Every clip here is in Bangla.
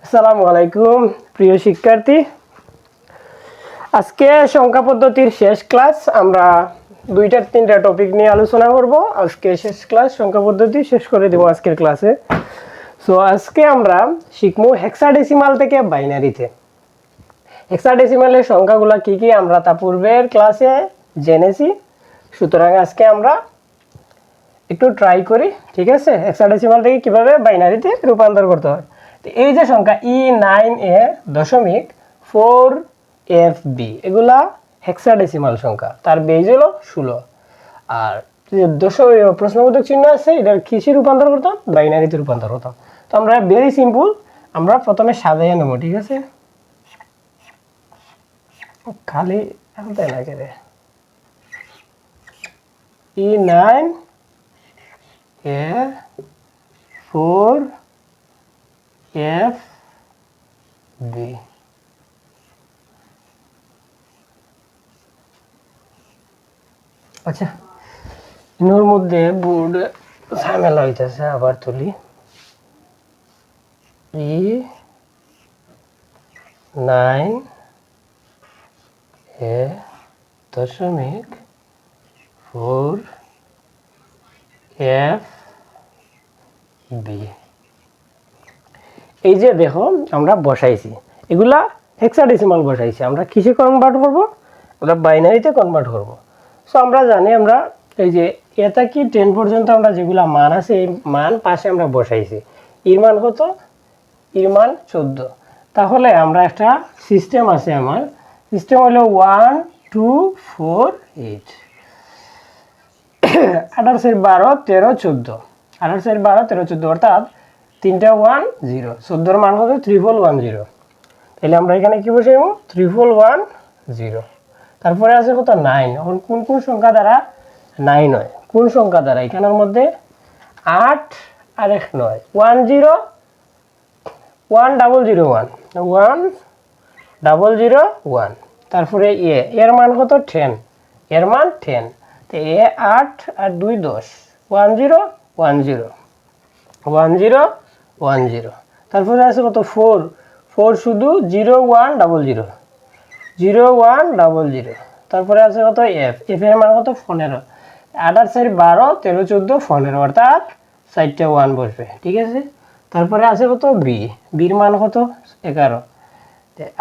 আসসালামু আলাইকুম প্রিয় শিক্ষার্থী। আজকে সংখ্যা পদ্ধতির শেষ ক্লাস। আমরা দুইটা তিনটা টপিক নিয়ে আলোচনা করব। আজকে শেষ ক্লাস, সংখ্যা পদ্ধতি শেষ করে দেব আজকের ক্লাসে। সো আজকে আমরা শিখবো হেক্সাডেসিমাল থেকে বাইনারিতে। হেক্সাডেসিমালের সংখ্যাগুলো কি কি আমরা তা পূর্বের ক্লাসে জেনেছি। সুতরাং আজকে আমরা একটু ট্রাই করি, ঠিক আছে? হেক্সাডেসিমাল থেকে কিভাবে বাইনারিতে রূপান্তর করতে হয়। এই যে সংখ্যা E9A.4FB এগুলা হেক্সাডেসিমাল সংখ্যা, তার বেজ হলো 16। আর প্রশ্নবোধক চিহ্ন আছে, এটার কিসে রূপান্তর করতাম? বাইনারিতে রূপান্তর করতাম। তো আমরা ভেরি সিম্পল, আমরা প্রথমে সাজাইয়া নেব, ঠিক আছে? খালি E9A4FB। আচ্ছা, এর মধ্যে বোর্ড ঝামেলা হইতেছে, আবার তুলি। E9A.4FB। এই যে দেখো আমরা বসাইছি, এগুলা হেক্সাডেসিমাল বসাইছি। আমরা কিসে কনভার্ট করব? আমরা বাইনারিতে কনভার্ট করব। সো আমরা জানি, আমরা এই যে এটা কি 10 পর্যন্ত আমরা যেগুলা মান আছে এই মান পাশে আমরা বসাইছি। এর মান কত? এর মান 14। তাহলে আমরা একটা সিস্টেম আছে, আমার সিস্টেম হলো 1 2 4 8। 18 এর 12 13 14, 18 এর 12 13 14, অর্থাৎ তিনটা 1 0। 14 মান কত? 3410। তাহলে আমরা এখানে কি বসাইব? 3410। তারপরে আছে কত? 9। এখন কোন কোন সংখ্যা দ্বারা 9 হয়? কোন সংখ্যা দ্বারা? এখানের মধ্যে 8 আর 1 9, 1 0 1 0 0 1 1 0 0 1। তারপরে এর মান কত? 10, এর মান 10। তো 8 আর 2 10, 1 0 1 0 1 0 1 0। তারপরে আছে কত? 4, 4 শুধু 0 1 0 0 0 1 0 0। তারপরে আছে কত? এফ, এফ এর মান কত? 15। 18 4 12 13 14 15, অর্থাৎ 4টা 1 বসবে, ঠিক আছে? তারপরে আছে কত? বি, বির মান কত? 11।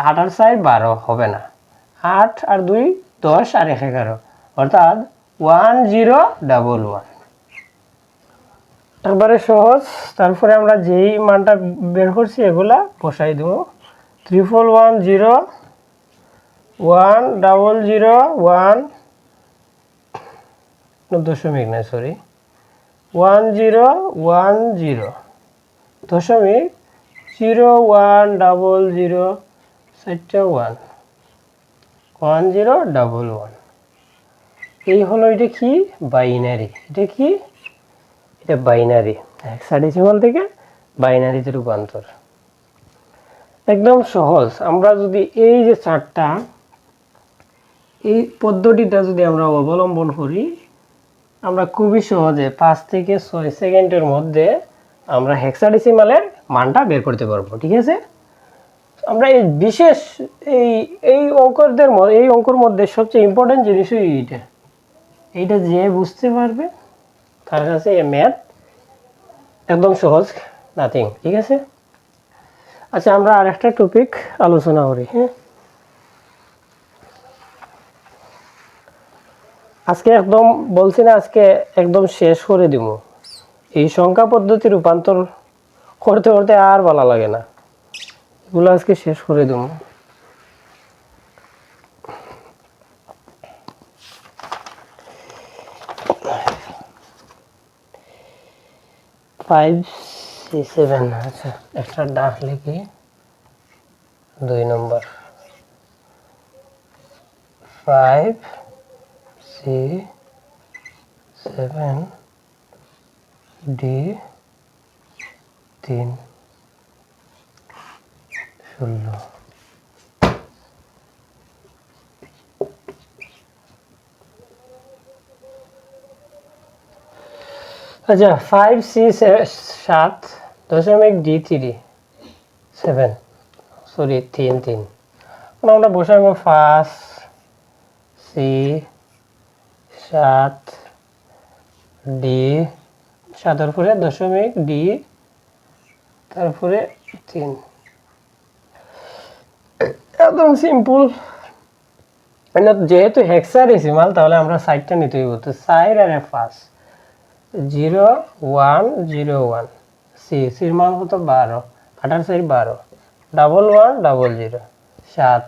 18 4 12 হবে না, 8 আর 2 10 আর 1 11, অর্থাৎ 1 0 1 1। একবারে সহজ। তারপরে আমরা যেই মানটা বের করছি এগুলা বসাই দেব। 3410 1 0 0 1 দশমিক না, সরি, 1 0 1 0 দশমিক 0 1 0 0 4টা 1 1 0 1 1। এই হলো, এটা কি? বাইনারি। এটা কি? এটা বাইনারি। হেক্সাডেসিমাল থেকে বাইনারিতে রূপান্তর একদম সহজ। আমরা যদি এই যে চারটা, এই পদ্ধতিটা যদি আমরা অবলম্বন করি, আমরা খুবই সহজে 5 থেকে 6 সেকেন্ডের মধ্যে আমরা হেক্সাডেসিমালের মানটা বের করতে পারবো, ঠিক আছে? আমরা এই বিশেষ এই এই অঙ্কর মধ্যে সবচেয়ে ইম্পর্টেন্ট জিনিস এইটা যে বুঝতে পারবে তার কাছে ম্যাথ একদম সহজ, নাথিং, ঠিক আছে? আচ্ছা, আমরা আর একটা টপিক আলোচনা করি। হ্যাঁ, আজকে একদম বলছি না, আজকে একদম শেষ করে দিব। এই সংখ্যা পদ্ধতি রূপান্তর করতে করতে আর ভালো লাগে না, এগুলো আজকে শেষ করে দিব। Five C seven. আচ্ছা, একটা ডাক লিখি, 2 নম্বর 5C7D3 16। আচ্ছা, 5C7 D3 7 সরি 3 3 আমরা বসাবো 5 সি 7 ডি 7 এর পরে দশমিক ডি তারপরে 3 একদম সিম্পল। যেহেতু হেক্সাডেসিমাল তাহলে আমরা সাইডটা নিতে হইব, তো সাইড আর 5 0 1 0 1 সি সির মান কত 12 8 সাইড 12 ডাবল 1 ডাবল 0 7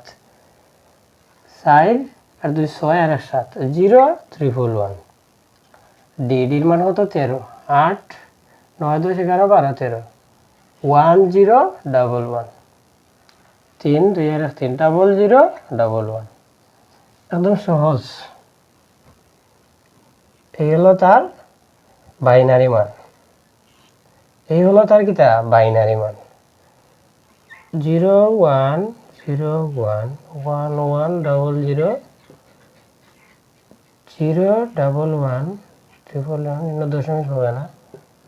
সাইড আর 2 6 আর 7 0 3 1 ডি ডির মান কত 13 8 9 10 11 12 13 1 0 ডাবল 1 3 2 আর 3 ডাবল 0 ডাবল 1 একদম সহজ। এই হলো তার বাইনারি মান, এই হলো তার কিটা বাইনারি মান 0 1 0 1 1 1 ডাবল 0 0 ডাবল 1 ট্রিপল 1 এর দশমিক হবে না,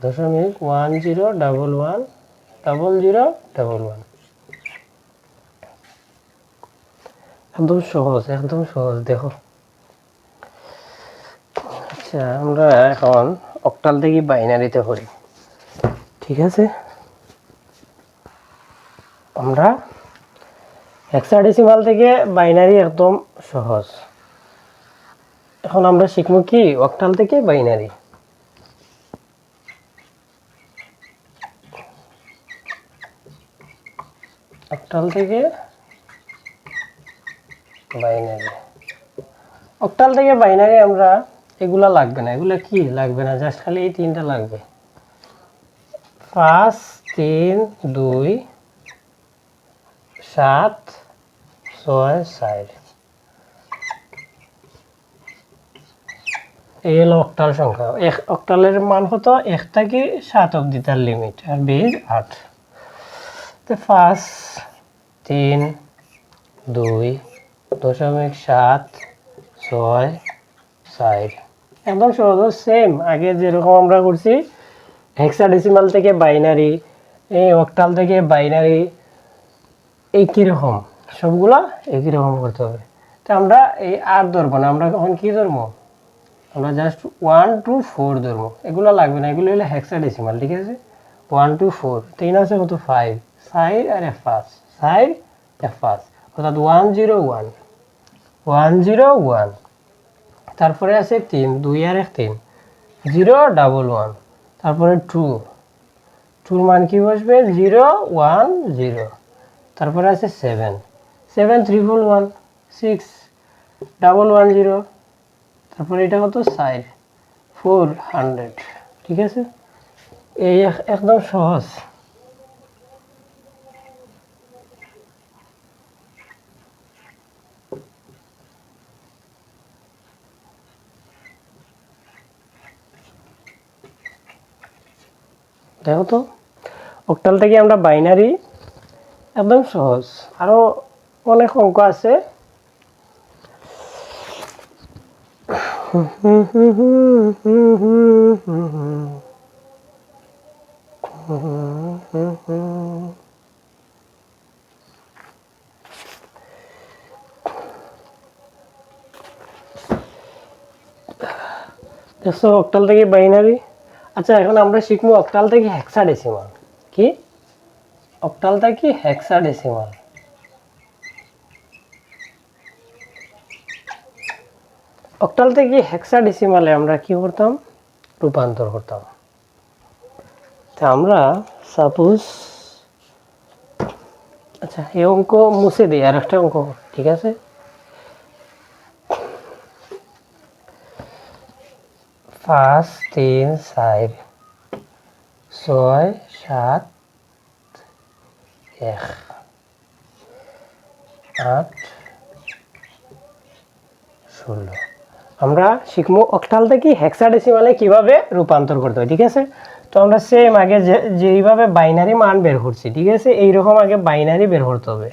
দশমিক 1 0 ডাবল 1 ডাবল 0 ডাবল 1 একদম সহজ, একদম সহজ দেখো। আচ্ছা আমরা এখন অক্টাল থেকে বাইনারিতে করি, ঠিক আছে? আমরা হেক্সাডেসিমাল থেকে বাইনারি একদম সহজ। এখন আমরা শিখবো কি অক্টাল থেকে বাইনারি। অক্টাল থেকে বাইনারি, অক্টাল থেকে বাইনারি আমরা এগুলা লাগবে না, এগুলা কি লাগবে না, জাস্ট খালি এই তিনটা লাগবে 5 3 2 7 6 4। এই হলো অক্টাল সংখ্যা। অক্টালের মান কত 1 থেকে 7 অবধি তার লিমিট, আর বেজ 8। তো 5 3 2 দশমিক 7 6 4 একদম সহজ, সেম আগে যেরকম আমরা করছি হেক্সাডেসিমাল থেকে বাইনারি, এই অক্টাল থেকে বাইনারি একই রকম, সবগুলা একই রকম করতে হবে। তো আমরা এই আর ধরবো না, আমরা এখন কি ধরবো, আমরা জাস্ট 1 2 4 ধরবো, এগুলো লাগবে না, এগুলো হলো হেক্সাডেসিমাল, ঠিক আছে? 1 2 4 3 আছে কত 5 সাইড আর F5 সাইড F5 অর্থাৎ 1 0 1 1 0 1, তারপরে আছে 3 2 আর 1 3 0 ডাবল 1, তারপরে 2 2 মান কি বসবে 0 1 0, তারপরে আছে 7 7 3 1 6 ডাবল 1 0, তারপরে এটা কত সাইড 400, ঠিক আছে? এই একদম সহজ। দেখো তো অক্টাল থেকে আমরা বাইনারি একদম সহজ, আরো অনেক অঙ্ক আছে। দেখছো অক্টাল থেকে বাইনারি। আচ্ছা এখন আমরা শিখবো অক্টাল থেকে হেক্সাডেসিমাল। কি অক্টাল থেকে হেক্সাডেসিমাল, অক্টাল থেকে হেক্সাডেসিমালে আমরা কি করতাম রূপান্তর করতাম। তা আমরা সাপোজ আচ্ছা এই অঙ্ক মুছে দিই, আর একটা অঙ্ক, ঠিক আছে? 5 3 4 6 7 1 8 16। আমরা শিখবো অক্টাল থেকে হেক্সাডেসিমালে কিভাবে রূপান্তর করতে হয়, ঠিক আছে? তো আমরা সেম আগে যেইভাবে বাইনারি মান বের করছি, ঠিক আছে, এইরকম আগে বাইনারি বের করতে হবে।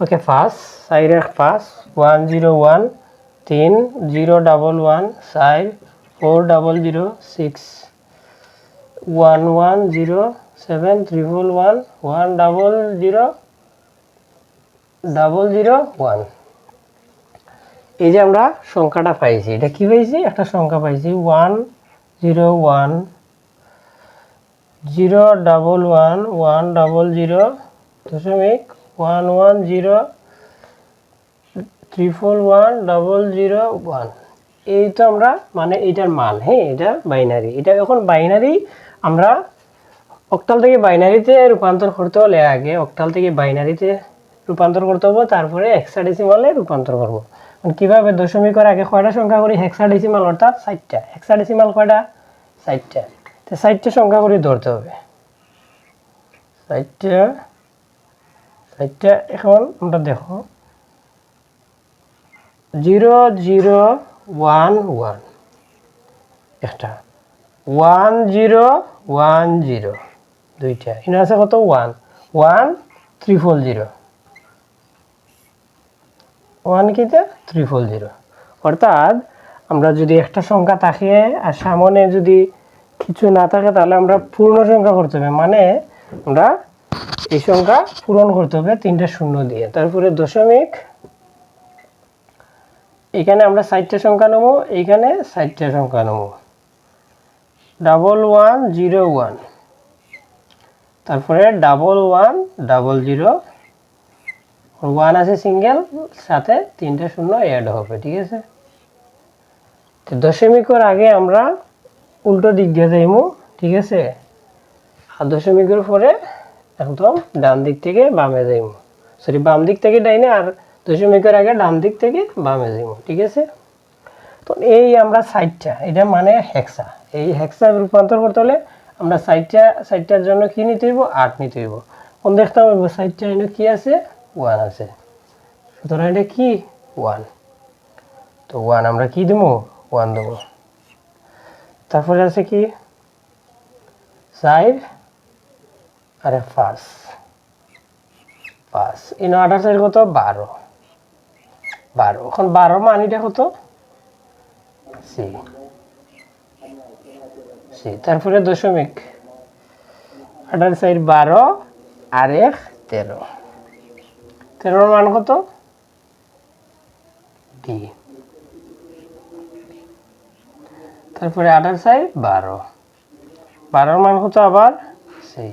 Okay first side 5 1 0 1 3 0 double 1 side 400611071 এই যে আমরা সংখ্যাটা পাইছি, এটা কি পাইছি? একটা সংখ্যা পাইছি 101.100.110.3410001। এই তো আমরা মানে এটার মান, হ্যাঁ এটা বাইনারি। এটা যখন বাইনারি আমরা অক্টাল থেকে বাইনারিতে রূপান্তর করতে হলে আগে অক্টাল থেকে বাইনারিতে রূপান্তর করতে হবে, তারপরে হেক্সাডেসিমালে রূপান্তর করব। কিভাবে? দশমিকের আগে কয়টা সংখ্যা করি? হেক্সাডেসিমাল অর্থাৎ 60টা। হেক্সাডেসিমাল কয়টা? 60টা। তো 60টা সংখ্যা করে ধরতে হবে, 60টা। এখন আমরা দেখো 0011 একটা, 1010 দুইটা, এখানে আছে কত? 1 কিতে 300। অর্থাৎ আমরা যদি একটা সংখ্যা থাকে আর সামনে যদি কিছু না থাকে তাহলে আমরা পূর্ণ সংখ্যা করতে হবে, মানে আমরা এই সংখ্যা পূরণ করতে হবে 3টা শূন্য দিয়ে। তারপরে দশমিক, এখানে আমরা 60টা সংখ্যা নেব, এখানে 60টা সংখ্যা নেব, 1101, তারপরে 1100, 1 আছে সিঙ্গেল, সাথে 3টা শূন্য অ্যাড হবে, ঠিক আছে। তো দশমিকের আগে আমরা উল্টো দিক দিয়ে যাইমু, ঠিক আছে। আর দশমিকের পরে একদম ডান দিক থেকে বামে যাইমু, সরি বাম দিক থেকে ডাইনে, আর দশমিকের আগে ডান দিক থেকে বামে যাইমু, ঠিক আছে। তো এই আমরা 60টা, এটা মানে হেক্সা। এই হেক্সা রূপান্তর করতে হলে আমরা 60টার জন্য কি নিতে হইব? 8 নিতে হইব। কোন দেখতে হবে? 60টা এনে কি আছে? 1 আছে, সুতরাং এটা কি? 1। তো 1 আমরা কি দেবো? 1 দেবো। তারপরে আছে কি? 5 আর 5, ইনো 8 আর 4 কত? 12। এখন 12 মানিটা কত? সি। তারপরে দশমিক, 8 আর 4 12 আর 1 13, 13 মান কত? ডি। তারপরে 8 আর 4 12, 12 মান কত? আবার সি।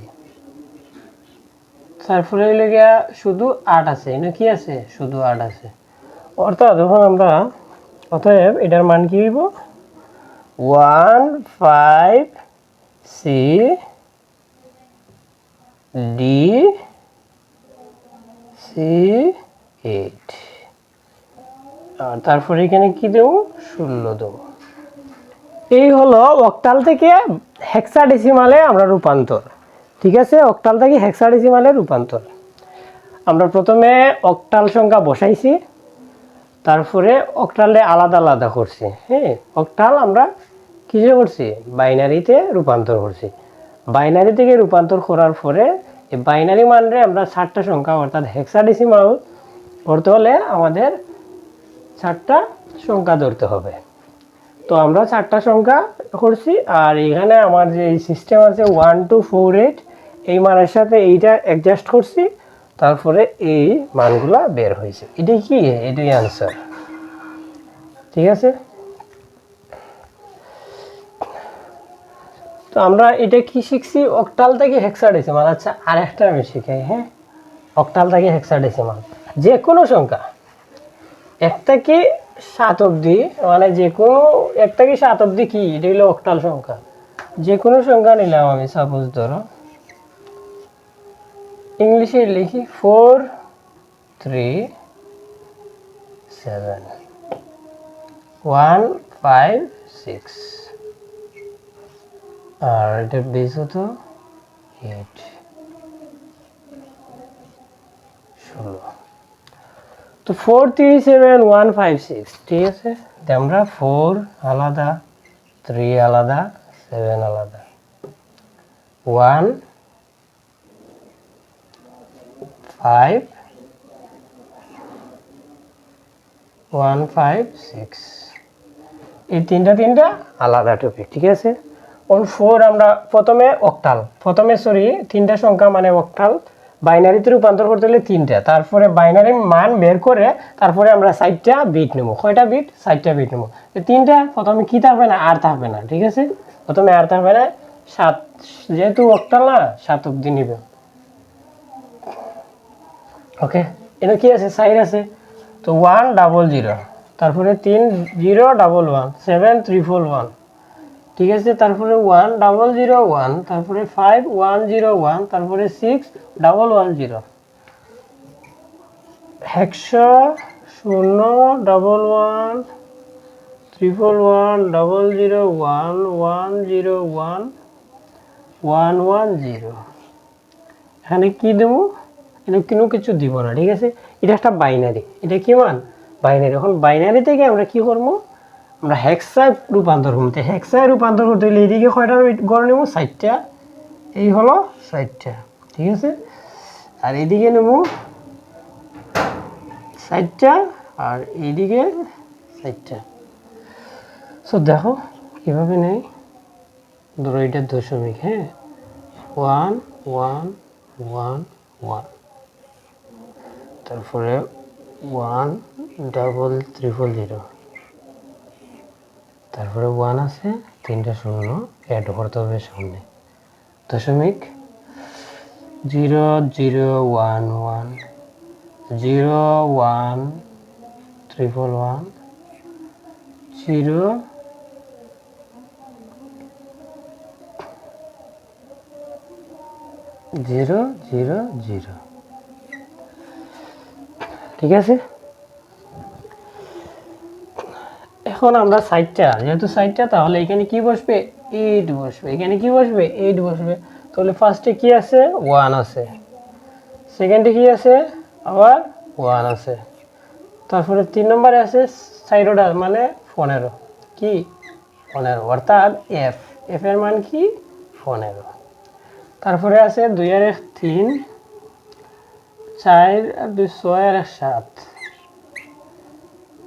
তারপরে হইলে গিয়া শুধু 8 আছে, এখানে কি আছে? শুধু 8 আছে। অর্থাৎ যখন আমরা, অতএব এটার মান কি হইব? 1 5 সি ডি সি 8। আর তারপরে এখানে কি দেবো? 16 দেবো। এই হলো অক্টাল থেকে হেক্সাডেসিমালে আমরা রূপান্তর, ঠিক আছে। অক্টাল থেকে হেক্সাডেসিমালে রূপান্তর আমরা প্রথমে অক্টাল সংখ্যা বসাইছি, তারপরে অক্টালে আলাদা আলাদা করছি, হ্যাঁ। অক্টাল আমরা কিসে করছি? বাইনারিতে রূপান্তর করছি। বাইনারি থেকে রূপান্তর করার পরে এই বাইনারি মানরে আমরা 4টা সংখ্যা অর্থাৎ হেক্সাডেসিমাল করতে হলে আমাদের 4টা সংখ্যা ধরতে হবে। তো আমরা 4টা সংখ্যা করছি, আর এখানে আমার যে সিস্টেম আছে 1 2 4 8, এই মানের সাথে এইটা অ্যাডজাস্ট করছি, তারপরে এই মানগুলা বের হয়েছে। এটাই কি? এটাই আনসার, ঠিক আছে। তো আমরা এটা কি শিখছি? অক্টাল থেকে হেক্সাডেসিমাল। আচ্ছা আরেকটা আমি শিখাই, হ্যাঁ। অক্টাল থেকে হেক্সাডেসিমাল যে কোনো সংখ্যা 1 থেকে 7 অবধি, মানে যে কোনো 1 থেকে 7 অবধি কি, এটা হলো অক্টাল সংখ্যা। যে কোনো সংখ্যা নিলাম আমি, সাপোজ ধরো ইংলিশে লিখি 4 3 7 1 5 6, আর এটার বেস হতো 8 16। তো 4 3 7 1 5 6, ঠিক আছে। আমরা 4 আলাদা, 3 আলাদা, 7 আলাদা, 1 5 1 5 6, এই তিনটা আলাদা টপিক, ঠিক আছে। অন 4 আমরা প্রথমে তিনটা সংখ্যা মানে অক্টাল বাইনারিতে রূপান্তর করতে হলে তিনটা, তারপরে বাইনারি মান বের করে তারপরে আমরা 4টা বিট নেব। কয়টা বিট? 4টা বিট নেব। তিনটা প্রথমে কি থাকবে না, আর থাকবে না, ঠিক আছে। প্রথমে আর থাকবে না, 7 যেহেতু অক্টাল না 7 অবধি নিবে। ওকে, এটা কি আছে? 4 আছে, তো 100, তারপরে 3011 7341, ঠিক আছে। তারপরে 1001, তারপরে 5101, তারপরে 6110, 10011110110110110। এখানে কি দেবো? এটা কোনো কিছু দিব না, ঠিক আছে। এটা একটা বাইনারি, এটা কি মান? বাইনারি। এখন বাইনারি থেকে আমরা কি করবো? আমরা হেক্সায় রূপান্তর করতে, হেক্সায় রূপান্তর করতে হলে এইদিকে কয়টা গড় নেব? 4টা। এই হলো 4টা, ঠিক আছে। আর এইদিকে নেব 4টা, আর এইদিকে 4টা। সো দেখো কীভাবে নেই। ধরো এটা দশমিক, হ্যাঁ, 1 1 1 1, তারপরে 10000, তারপরে 1 আছে, 3টা শূন্য অ্যাড করতে হবে সামনে, দশমিক 0011 01311 0 0 0 0, ঠিক আছে। এখন আমরা 4টা, যেহেতু 4টা, তাহলে এখানে কি বসবে? 8 বসবে। এখানে কি বসবে? 8 বসবে। তাহলে ফার্স্টে কি আছে? 1 আছে, সেকেন্ডে কি আছে? আবার 1 আছে, তারপরে 3 নম্বরে আছে 4টা মানে 15, কি 15, অর্থাৎ এফ এর মান কি? 15। তারপরে আছে 2 আর 1 3, 4 আর 2 6 আর 1 7,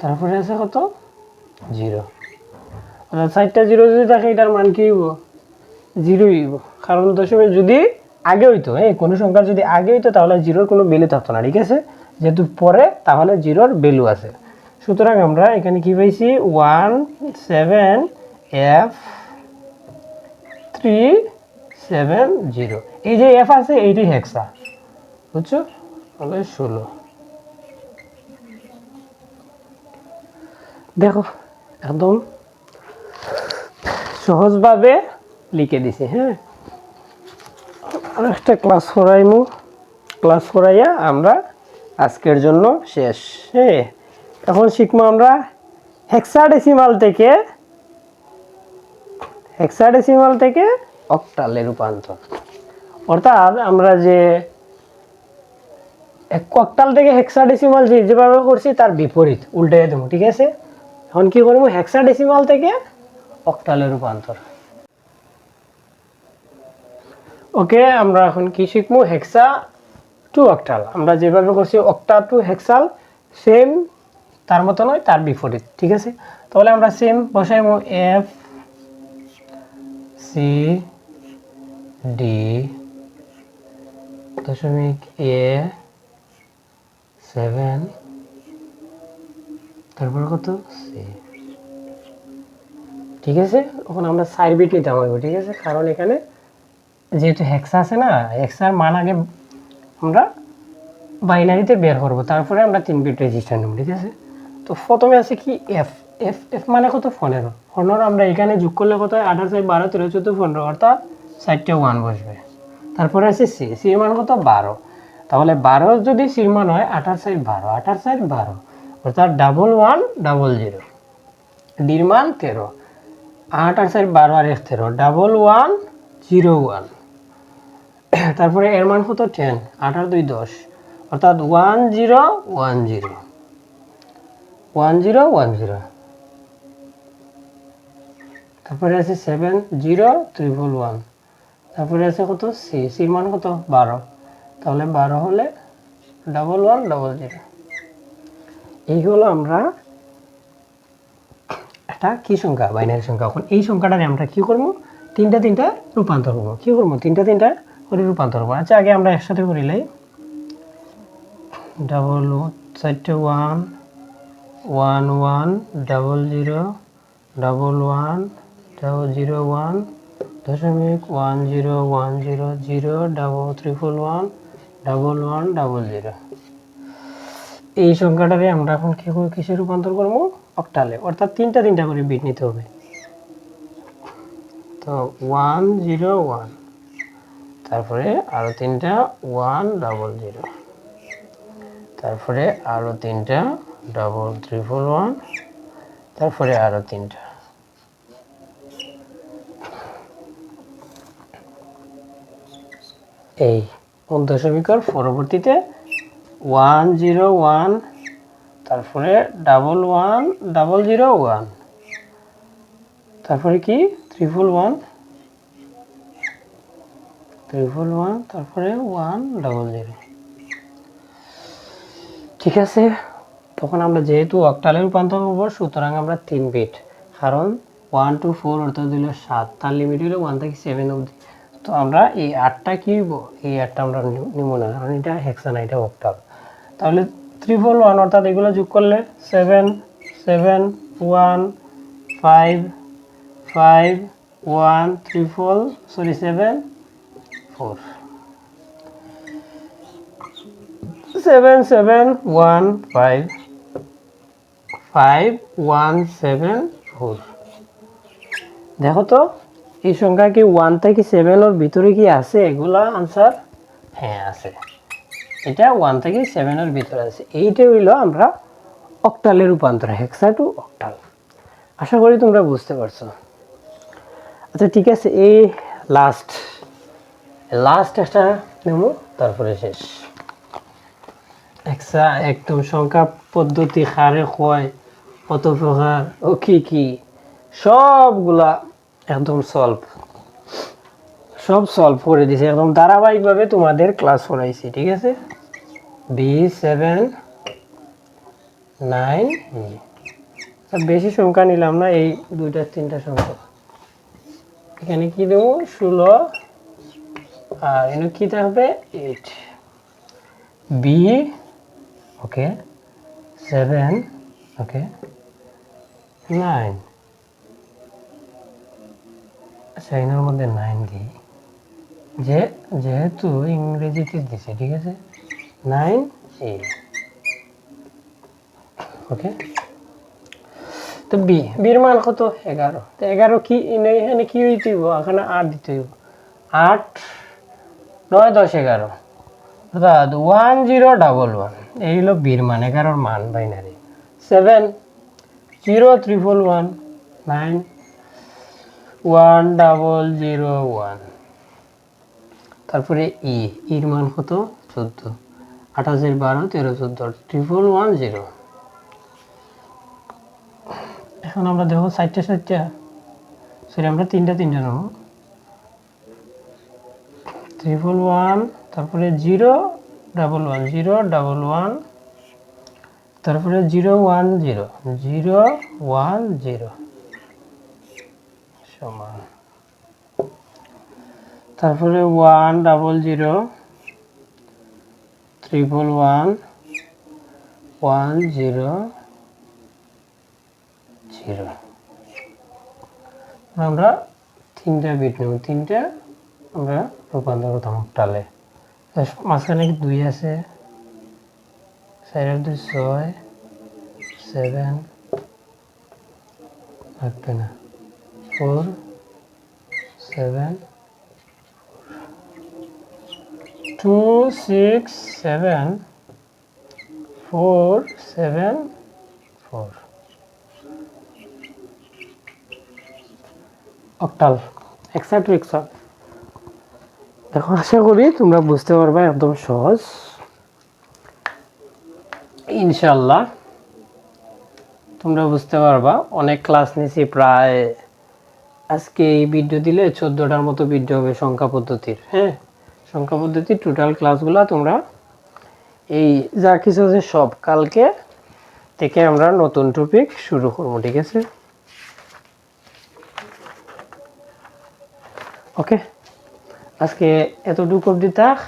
তারপরে আছে কত? 0। অর্থাৎ 4টা 0 যদি থাকে এটার মান কি হইব? 0 হইব, কারণ দশমিক যদি আগে হইতো, হ্যাঁ, কোনো সংখ্যা যদি আগে হইতো তাহলে 0-র কোনো ভ্যালু থাকতো না, ঠিক আছে। যেহেতু পরে, তাহলে 0-র ভ্যালু আছে। সুতরাং আমরা এখানে কি পাইছি? 17F370। এই যে এফ আছে এইটি হেক্সা, বুঝছো? তাহলে 16। দেখো একদম সহজভাবে লিখে দিছে, হ্যাঁ। আর একটা ক্লাস করাইয়া আমরা আজকের জন্য শেষ, হ্যাঁ। এখন শিখবো আমরা হেক্সাডেসিমাল থেকে অক্টালে রূপান্তর। অর্থাৎ আমরা যে অক্টাল থেকে হেক্সাডেসিমাল যেভাবে করছি তার বিপরীত উল্টে দেবো, ঠিক আছে। এখন কি করবো? হেক্সাডেসিমাল থেকে অক্টালে রূপান্তর। ওকে, আমরা এখন কি শিখবো? হেক্সা টু অক্টাল। আমরা যেভাবে করছি অক্টা টু হেক্সাল, সেম তার মতো নয়, তার বিপরীত, ঠিক আছে। তাহলে আমরা সেম বসাইবো, এফ সি ডি দশমিক এ 7, তারপর কত? সি, ঠিক আছে। এখন আমরা 4 বিট নিতে হবে, ঠিক আছে, কারণ এখানে যেহেতু হেক্সা আছে না, হেক্সার মান আগে আমরা বাইনারিতে বের করবো, তারপরে আমরা 3 বিট রেজিস্টার নেব, ঠিক আছে। তো প্রথমে আছে কি? এফ এফ এফ মানে কত? 15। আমরা এখানে যোগ করলে কত হয়? 8 4 12 13 14 15, অর্থাৎ 4টা 1 বসবে। তারপরে আছে সি, সির মান কত? 12। তাহলে 12 যদি সির মান হয় 8 4 12, 8 4 12, অর্থাৎ 1100। ডির মান 13, 8 আর 4 12 আর 1 13, 1101। তারপরে এর মান কত? 10, 8 আর 2 10, অর্থাৎ 1010। তারপরে আছে 70311, তারপরে আছে কত? সি, সির মান কত? 12। তাহলে 12 হলে 1100। এই হলো আমরা এটা কি সংখ্যা বাইনারি সংখ্যা এখন এই সংখ্যাটারে আমরা কি করব তিনটা রূপান্তর করব কি করব তিনটা করে রূপান্তর করব আচ্ছা আগে আমরা একসাথে করিলাই ডাবল চারটে 1 1 1 0 0 1 0 1 দশমিক 101000 111 এই সংখ্যাটারে আমরা এখন কিসে রূপান্তর করব অক্টালে অর্থাৎ তিনটা করে বিট নিতে হবে তো 101 তারপরে আরো তিনটা 100 তারপরে আরো তিনটা 3311 তারপরে আরো তিনটা এই দশমিকের পরবর্তীতে 101 তারপরে 11001 তারপরে কি 311 তারপরে 100 ঠিক আছে তখন আমরা যেহেতু অক্টালে রূপান্তর করব সুতরাং আমরা 3 বিট কারণ 1 to 4 অর্থাৎ হলো 7 তার লিমিট হলো 1 থেকে 7 অবধি তো আমরা এই 8টা কি হইব এই 8টা আমরা নিব না কারণ এটা হেক্সা না এটা অক্টাল তাহলে 341 অর্থাৎ এগুলো যোগ করলে 7 7 1 5 5 1 7 4 7715 5174 দেখো তো এই সংখ্যা কি 1 থেকে 7 এর ভিতরে কি আছে এগুলা आंसर হ্যাঁ আছে এটা 1 থেকে 7 এর ভিতরে আছে এইটা হইলো আমরা অক্টালে রূপান্তর হেক্সা টু অক্টাল আশা করি তোমরা বুঝতে পারছো আচ্ছা ঠিক আছে এই লাস্ট একটা নেব তারপরে শেষ হেক্সা একদম সংখ্যা পদ্ধতি হারে হয় কত প্রকার ও কি সবগুলা একদম সলভ করে দিয়েছে একদম ধারাবাহিকভাবে তোমাদের ক্লাস করাইছি ঠিক আছে B7 9 বেশি সংখ্যা নিলাম না এই দুইটা তিনটা সংখ্যা এখানে কি দেব 16 আর এখানে কি থাকবে 8 B ওকে 7 ওকে 9 আচ্ছা এর মধ্যে 9 দিই যেহেতু ইংরেজিতে দিছে ঠিক আছে 9 ওকে তো বির মান কত 11 তো 11 কি এখানে কি হইতে হবে এখানে 8 দিতে হবে 8 9 10 11 অর্থাৎ 1011 এই হলো বির মান 11 এর মান বাইনারি 7 0311 9 1001 তারপরে এর মান কত 14 28 12 13 14 1110 এখন আমরা দেখো 60টা সরি আমরা তিনটা নেব 311 তারপরে 011 তারপরে 010 সমান তারপরে 100 311 100 আমরা তিনটা বিট নেব তিনটা আমরা রূপান্তর করতাম অক্টালে মাঝখানে 2 আছে 4 2 6 7 লাগবে না 4 7 2 6 7 4 7 4 অক্টাল হেক্সা দেখো আশা করি তোমরা বুঝতে পারবে একদম সহজ ইনশাআল্লাহ তোমরা বুঝতে পারবা অনেক ক্লাস নিছি প্রায় আজকে এই ভিডিও দিলে 14টার মতো ভিডিও হবে সংখ্যা পদ্ধতির হ্যাঁ সংখ্যা পদ্ধতির টোটাল ক্লাসগুলো তোমরা এই যা কিছু আছে সব কালকে থেকে আমরা নতুন টপিক শুরু করব ঠিক আছে ওকে, আজকে এতটুকু অবধি থাক।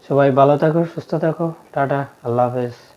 সবাই ভালো থাকো, সুস্থ থাকো। টাটা, আল্লাহ হাফেজ।